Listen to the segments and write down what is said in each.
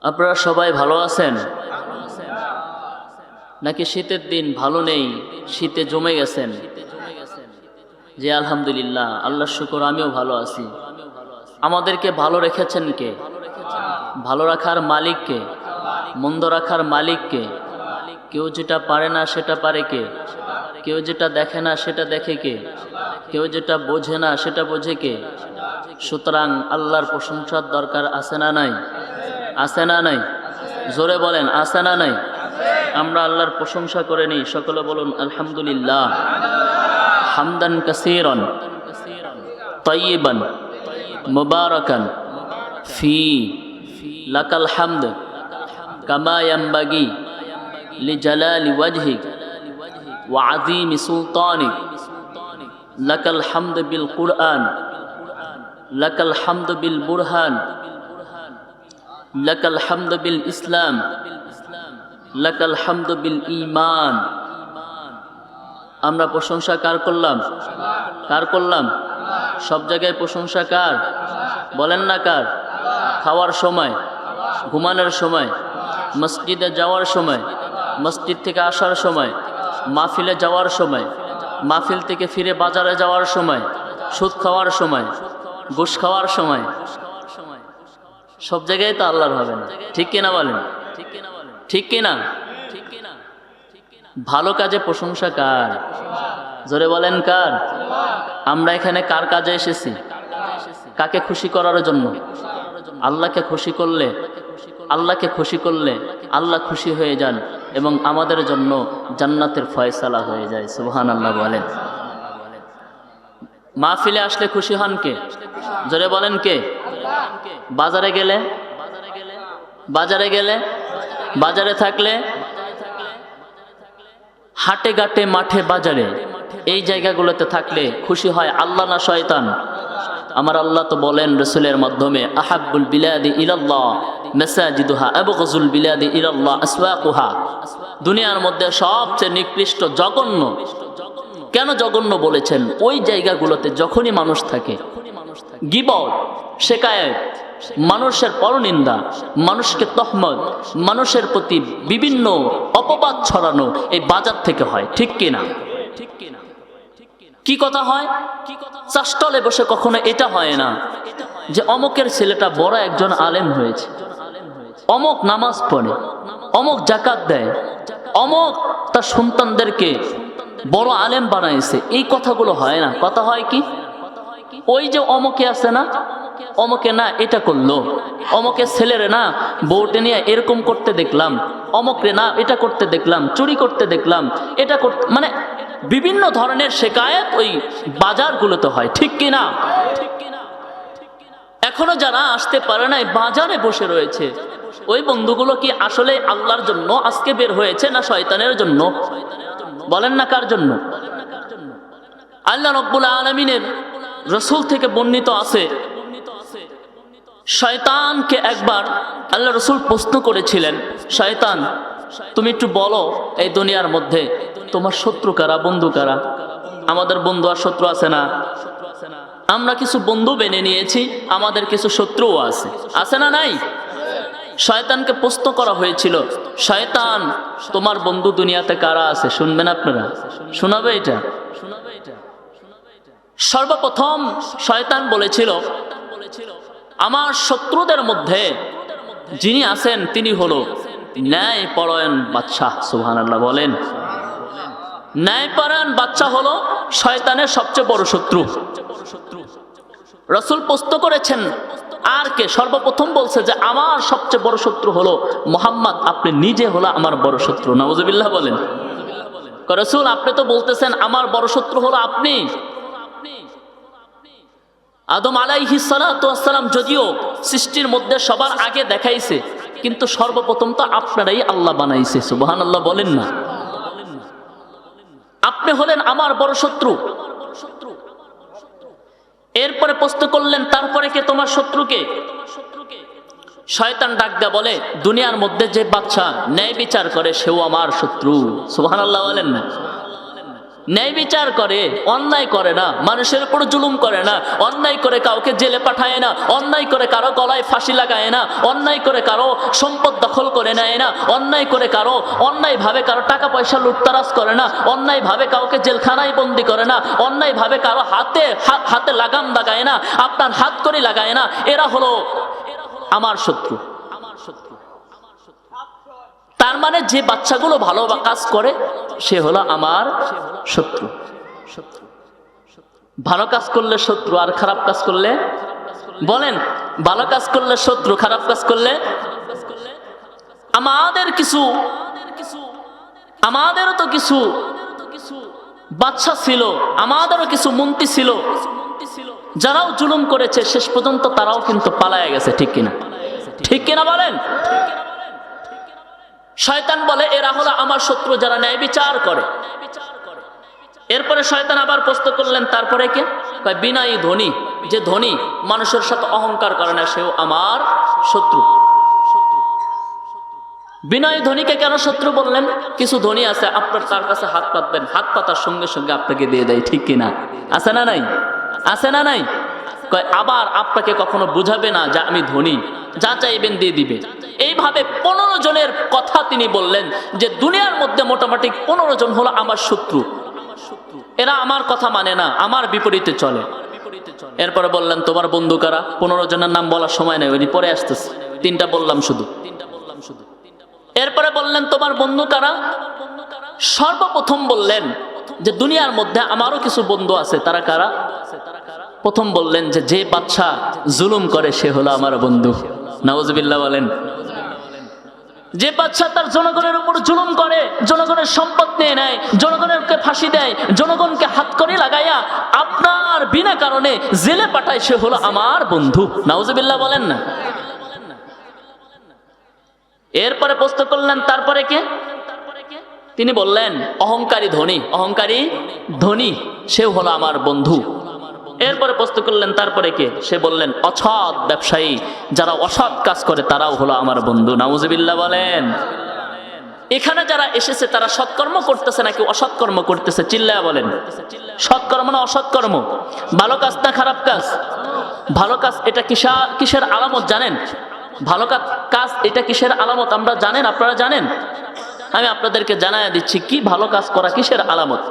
আপনারা সবাই ভালো আছেন নাকি শীতের দিন ভালো নেই, শীতে জমে গেছেন? জি আলহামদুলিল্লাহ, আল্লাহর শুকর আমিও ভালো আছি। আমাদেরকে ভালো রেখেছেন কে? ভালো রাখার মালিক কে? মন্দ রাখার মালিক কে? কেউ যেটা পারে না সেটা পারে কে? কেউ যেটা দেখে না সেটা দেখে কে? কেউ যেটা বোঝে না সেটা বোঝে কে? সুতরাং আল্লাহর প্রশংসার দরকার আছে না নাই? আছে না নাই? জোরে বলেন, আছে না নাই? আমরা আল্লাহর প্রশংসা করে নিই, সকলে বলুন আলহামদুলিল্লাহ। হামদান কাসীরান তাইয়িবান মুবারাকান ফি লাকাল হামদ কামা ইয়ানবাগি লিজালালি ওয়াজহিক ওয়া আযীমি সুলতানিক লাকাল হামদ বিল কুরআন লাকাল হামদ বিল বুরহান লাকাল হামদ বিল ইসলাম লাকাল হামদ বিল ঈমান। আমরা প্রশংসা কার করলাম? কার করলাম? সব জায়গায় প্রশংসা কার? বলেন না কার? খাওয়ার সময়, ঘুমানোর সময়, মসজিদে যাওয়ার সময়, মসজিদ থেকে আসার সময়, মাহফিলে যাওয়ার সময়, মাহফিল থেকে ফিরে বাজারে যাওয়ার সময়, সুদ খাওয়ার সময়, ঘুষ খাওয়ার সময়, সব জায়গায় তো আল্লাহর হবে না। ঠিক কিনা বলেন? ঠিক কিনা? ভালো কাজে প্রশংসা কার? জোরে বলেন কার? আমরা এখানে কার কাজে এসেছি? কাকে খুশি করার জন্য? আল্লাহকে খুশি করলে, আল্লাহকে খুশি করলে আল্লাহ খুশি হয়ে যান এবং আমাদের জন্য জান্নাতের ফয়সালা হয়ে যায়। সুবহানাল্লাহ বলেন। মাহফিলে আসলে খুশি হন কে? জোরে বলেন কে? বাজারে গেলে, বাজারে গেলে, বাজারে থাকলে, হাটে ঘাটে মাঠে বাজারে, এই জায়গাগুলোতে থাকলে খুশি হয় আল্লাহ না শয়তান? আমার আল্লাহ তো বলেন রসুলের মাধ্যমে, আহাব্বুল বিলাদি ইলাল্লাহ মাসাজিদুহা আবগযুল বিলাদি ইলাল্লাহ আসওয়াকুহা। দুনিয়ার মধ্যে সবচেয়ে নিকৃষ্ট, জঘন্য। কেন জঘন্য বলেছেন? ওই জায়গাগুলোতে যখনই মানুষ থাকে, গীবত, শিকায়েত, মানুষের পরনিন্দা, মানুষকে তহমত, মানুষের প্রতি বিভিন্ন অপবাদ ছড়ানো এই বাজার থেকে হয়। ঠিক কিনা? কি কথা হয়? চাষতলে বসে কখনো এটা হয় না যে অমকের ছেলেটা বড় একজন আলেম হয়েছে, অমক নামাজ পড়ে, অমক যাকাত দেয়, অমক তার সন্তানদেরকে বড় আলেম বানাইছে। এই কথাগুলো হয় না। কথা হয় কি? ওই যে অমকে আছে না, অমকে না এটা করলো, অমকে ছেলেরে না বউটে নিয়ে এরকম করতে দেখলাম, অমকরে না এটা করতে দেখলাম, চুরি করতে দেখলাম, এটা করতে, মানে বিভিন্ন ধরনের শিকায়েত ওই বাজারগুলোতে হয়। ঠিক কিনা? এখনো যারা আসতে পারে নাই, বাজারে বসে রয়েছে, ওই বন্ধুগুলো কি আসলে আল্লাহর জন্য আজকে বের হয়েছে না শয়তানের জন্য? বলেন না কার জন্য? আল্লাহ রাব্বুল আলামিনের রাসূল থেকে বর্ণিত আছে, শয়তানকে একবার আল্লাহ রাসূল প্রশ্ন করেছিলেন, শয়তান তুমি একটু বলো এই দুনিয়ার মধ্যে তোমার শত্রু কারা, বন্ধু কারা? আমাদের বন্ধু আর শত্রু আছে না? আমরা কিছু বন্ধু বেনে নিয়েছি, আমাদের কিছু শত্রুও আছে। আছে না নাই? শয়তানকে প্রশ্ন করা হয়েছিল, শয়তান তোমার বন্ধু দুনিয়াতে কারা আছে? শুনবেন আপনারা? শোনাবে এটা? সর্বপ্রথম শয়তান বলেছিল, আমার শত্রুদের মধ্যে যিনি আছেন তিনি হলো ন্যায় পরায়ণ বাদশাহ। সুবহানাল্লাহ বলেন। ন্যায় পরায়ণ বাদশাহ হলো শয়তানের সবচেয়ে বড় শত্রু। রাসূল প্রশ্ন করেছেন আর কে? সর্বপ্রথম বলছে যে আমার সবচেয়ে বড় শত্রু হলো মুহাম্মদ, আপনি নিজে হলো আমার বড় শত্রু। নাউযুবিল্লাহ বলেন। রাসূল আপনি তো বলতেছেন আমার বড় শত্রু হলো আপনি। আদম আলাইহিস সালাতু ওয়াস সালাম যদিও সৃষ্টির মধ্যে সবার আগে দেখাইছে, কিন্তু সর্বপ্রথম তো আপনারাই আল্লাহ বানাইছে। সুবহানাল্লাহ বলেন না? আপনি হলেন আমার বড় শত্রু। এরপরে প্রশ্ন করলেন তারপরে কে তোমার শত্রুকে? শয়তান ডাক দেয়া বলে, দুনিয়ার মধ্যে যে বাদশা ন্যায় বিচার করে সেও আমার শত্রু। সুবহানাল্লাহ বলেন না? ন্যায় বিচার করে, অন্যায় করে না, মানুষের উপর জুলুম করে না, অন্যায় করে কাউকে জেলে পাঠায় না, অন্যায় করে কারো গলায় ফাঁসি লাগায় না, অন্যায় করে কারো সম্পদ দখল করে নেয় না, অন্যায় করে কারো অন্যায়ভাবে কারো টাকা পয়সা লুটতারাজ করে না, অন্যায়ভাবে কাউকে জেলখানায় বন্দি করে না, অন্যায়ভাবে কারো হাতে লাগাম লাগায় না, আপনার হাত করে লাগায় না। এরা হলো আমার শত্রু। তার মানে যে বাচ্চাগুলো ভালো কাজ করে সে হলো আমার শত্রু। ভালো কাজ করলে শত্রু, আর খারাপ কাজ করলে বলেন, ভালো কাজ করলে শত্রু, খারাপ কাজ করলে আমাদেরও তো কিছু বাচ্চা ছিল, আমাদেরও কিছু মন্ত্রী ছিল, যারাও জুলুম করেছে শেষ পর্যন্ত তারাও কিন্তু পালায় গেছে। ঠিক কিনা? ঠিক কিনা বলেন? শয়তান বলে এরা হলো আমার শত্রু যারা ন্যায় বিচার করে। এরপরে শয়তান আবার প্রশ্ন করলেন, তারপরে কে? বিনয়ী ধনী, যে ধনী মানুষের সাথে অহংকার করে না সেও আমার শত্রু। বিনয়ী ধনীকে কেন শত্রু বললেন? কিছু ধনী আছে আপনার তার কাছে হাত পাতবেন, হাত পাতার সঙ্গে সঙ্গে আপনাকে দিয়ে দেয়। ঠিক কিনা? আছে না নাই? আছে না নাই? আবার আপনাকে কখনো বুঝাবে না যে আমি ধনী, যা চাইবেন দিয়ে দিবে। এইভাবে 15 জনের কথা তিনি বললেন যে দুনিয়ার মধ্যে মোটামুটি 15 জন হলো আমার শত্রু, এরা আমার কথা মানে না, আমার বিপরীতে চলে। এরপরে বললেন তোমার বন্ধু কারা? 15 জনের নাম বলার সময় নেই, উনি পরে আসতেছে, 3টা বললাম শুধু। এরপরে বললেন তোমার বন্ধু কারা? সর্বপ্রথম বললেন যে দুনিয়ার মধ্যে আমারও কিছু বন্ধু আছে, তারা কারা? প্রথম বললেন যে যে বাচ্চা জুলুম করে সে হলো আমার বন্ধু। নাউজুবিল্লাহ বলেন। যে বাচ্চা তার জনগণের উপর জুলুম করে, জনগণের সম্পদ নিয়ে নেয়, জনগণকে ফাঁসি দেয়, জনগণকে হাত করে লাগাইয়া আপনার বিনা কারণে জেলে পাঠায়, সে হলো আমার বন্ধু। নাউজুবিল্লাহ বলেন না? এরপরে প্রশ্ন করলেন তারপরে কে? তিনি বললেন অহংকারী ধনী, অহংকারী ধনী সেও হলো আমার বন্ধু। এরপরে প্রশ্ন করলেন তারপরে কে? সে বললেন অসৎ ব্যবসায়ী, যারা অসৎ কাজ করে তারাও হলো আমার বন্ধু। নাউজুবিল্লাহ বলেন। এখানে যারা এসেছে তারা সৎকর্ম করতেছে নাকি অসৎকর্ম করতেছে? চিল্লায়া বলেন। সৎকর্ম না অসৎকর্ম? ভালো কাজ না খারাপ কাজ? ভালো কাজ এটা কিসের আলামত জানেন? ভালো কাজ এটা কিসের আলামত আমরা জানেন? আপনারা জানেন? আমি আপনাদেরকে জানায়া দিচ্ছি কি ভালো কাজ করা কিসের আলামত।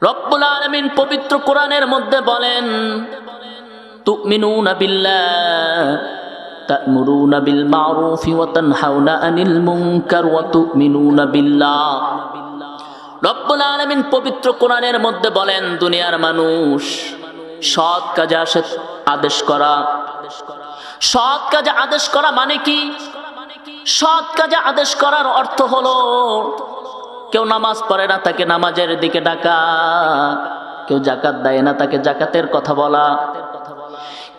রব্বুল আলামিন পবিত্র কোরআনের মধ্যে বলেন তুমিনুনা বিল্লাহ তা'মুরুনা বিল মা'রুফি ওয়া তানহাউনা আনিল মুনকার ওয়া তুমিনুনা বিল্লাহ। রব্বুল আলামিন পবিত্র কোরআনের মধ্যে বলেন দুনিয়ার মানুষ সৎ কাজে আদেশ করা। সৎ কাজে আদেশ করা মানে কি? সৎ কাজে আদেশ করার অর্থ হলো কেউ নামাজ পড়ে না তাকে নামাজের দিকে ডাকা, কেউ যাকাত দেয় না তাকে যাকাতের কথা বলা,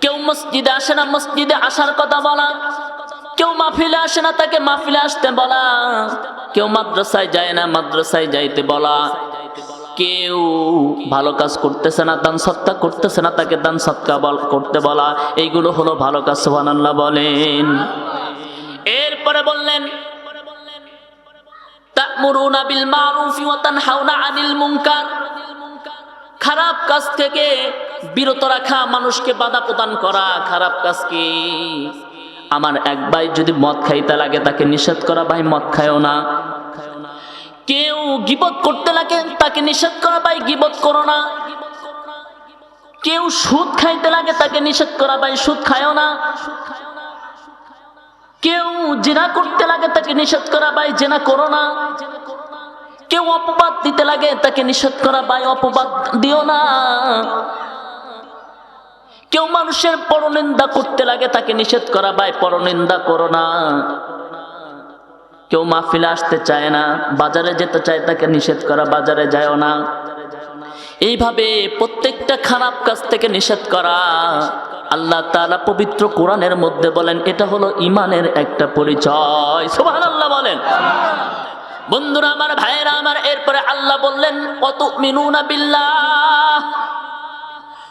কেউ মসজিদে আসে না মসজিদে আসার কথা বলা, কেউ মাহফিলে আসে না তাকে মাহফিলে আসতে বলা, কেউ মাদ্রাসায় যায় না মাদ্রাসায় যাইতে বলা, কেউ ভালো কাজ করতেছে না দান সৎকা করতেছে না তাকে দান সৎকা করতে বলা। এইগুলো হলো ভালো কাজ। সুবহানাল্লাহ বলেন। এরপরে বললেন তা'মুরুনা বিল মা'রুফি ওয়া তানহাউনা আনিল মুনকার, খারাপ কাজ থেকে বিরত রাখা, মানুষকে বাধা প্রদান করা। খারাপ কাজ কি? আমার এক ভাই যদি মদ খাইতে লাগে তাকে নিষেধ করা, ভাই মদ খায়ও না। কেউ গীবত করতে লাগে তাকে নিষেধ করা, ভাই গীবত করো না। কেউ সুদ খাইতে লাগে তাকে নিষেধ করা, ভাই সুদ খায়ও না। কেউ জিনা করতে লাগে তাকে নিষেধ করা, ভাই জিনা করো না। কেউ অপবাদ দিতে লাগে তাকে নিষেধ করা, ভাই অপবাদ দিও না। কেউ মানুষের পরনিন্দা করতে লাগে তাকে নিষেধ করা, ভাই পরনিন্দা করো না। কেউ মাহফিলে আসতে চায় না, বাজারে যেতে চায় তাকে নিষেধ করা, বাজারে যায়ও না। এইভাবে প্রত্যেকটা খারাপ কাজ থেকে নিষেধ করা। আল্লাহ তাআলা পবিত্র কোরআনের মধ্যে বলেন এটা হলো ঈমানের একটা পরিচয়। সুবহানাল্লাহ বলেন। বন্ধুরা আমার, ভাইরা আমার, এরপরে আল্লাহ বললেন ওয়া তুমিনুনা বিল্লাহ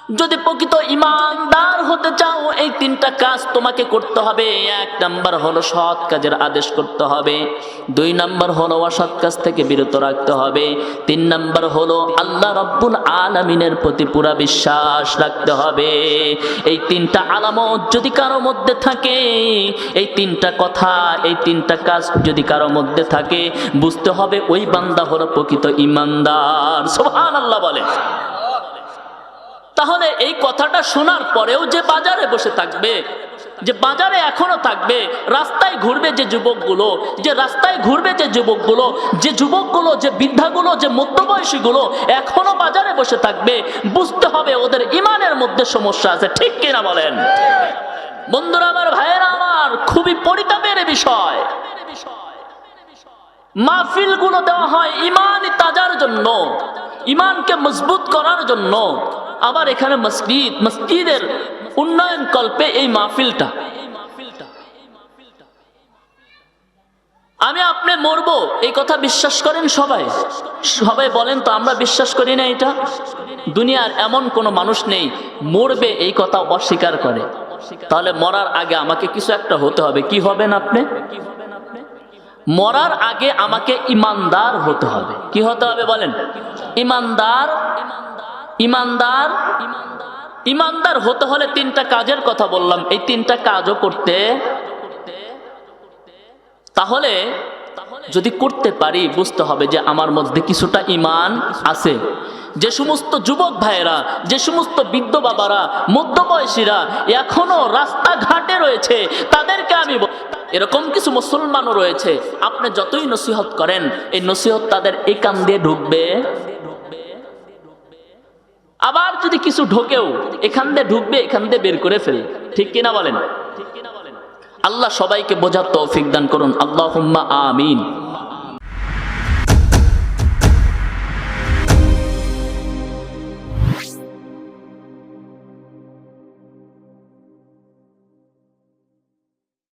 যদি প্রকৃত ইমানদার হতে চাও এই তিনটা কাজ তোমাকে করতে হবে। এক নাম্বার হলো সৎ কাজের আদেশ করতে হবে, দুই নাম্বার হলো অসৎ কাজ থেকে বিরত রাখতে হবে, তিন নাম্বার হলো আল্লাহ রাব্বুল আলামিনের প্রতি পুরা বিশ্বাস রাখতে হবে। এই তিনটা আলামত যদি কারো মধ্যে থাকে, এই তিনটা কথা, এই তিনটা কাজ যদি কারো মধ্যে থাকে, বুঝতে হবে ওই বান্দা হলো প্রকৃত ইমানদার। সুবহানাল্লাহ বলে। তাহলে এই কথাটা শোনার পরেও যে বাজারে বসে থাকবে, যে বাজারে এখনো থাকবে, রাস্তায় ঘুরবে যে যুবকগুলো, যে রাস্তায় ঘুরবে যে যুবকগুলো, যে যুবকগুলো, যে বৃদ্ধাগুলো, যে মধ্যবয়সীগুলো এখনো বাজারে বসে থাকবে, বুঝতে হবে ওদের ইমানের মধ্যে সমস্যা আছে। ঠিক কিনা বলেন? বন্ধুরা আমার, ভাইয়েরা আমার, খুবই পরিতাপের বিষয়। মাহফিলগুলো দেওয়া হয় ইমানই তাজার জন্য, ইমানকে মজবুত করার জন্য। আবার এখানে মসজিদের উন্নয়ন কল্পে এই মাহফিলটা। আমি আপনি মরবো এই কথা বিশ্বাস করেন সবাই? সবাই বলেন তো আমরা বিশ্বাস করি না এটা? দুনিয়ার এমন কোনো মানুষ নেই মরবে এই কথা অস্বীকার করে। তাহলে মরার আগে আমাকে কিছু একটা হতে হবে। কি হবেন আপনি? মরার আগে আমাকে ইমানদার হতে হবে। কি হতে হবে বলেন? ইমানদার। ইমানদার ইমানদার হতে হলে তিনটা কাজের কথা বললাম, এই তিনটা কাজও করতে, তাহলে যদি করতে পারি বুঝতে হবে যে আমার মধ্যে কিছুটা ইমান আছে। যে সমস্ত যুবক ভাইয়েরা, যে সমস্ত বৃদ্ধ বাবারা, মধ্যবয়সীরা এখনো রাস্তাঘাটে রয়েছে, তাদেরকে আমি, এরকম কিছু মুসলমানও রয়েছে, আপনি যতই নসিহত করেন এই নসিহত তাদের এই কান দিয়ে ঢুকবে, আবার যদি কিছু ঢোকেও এখান দিয়ে ঢুকবে, এখান দিয়ে বের করে ফেল। ঠিক কিনা বলেন? আল্লাহ সবাইকে বোঝার তৌফিক দান করুন। আল্লাহুম্মা আমিন।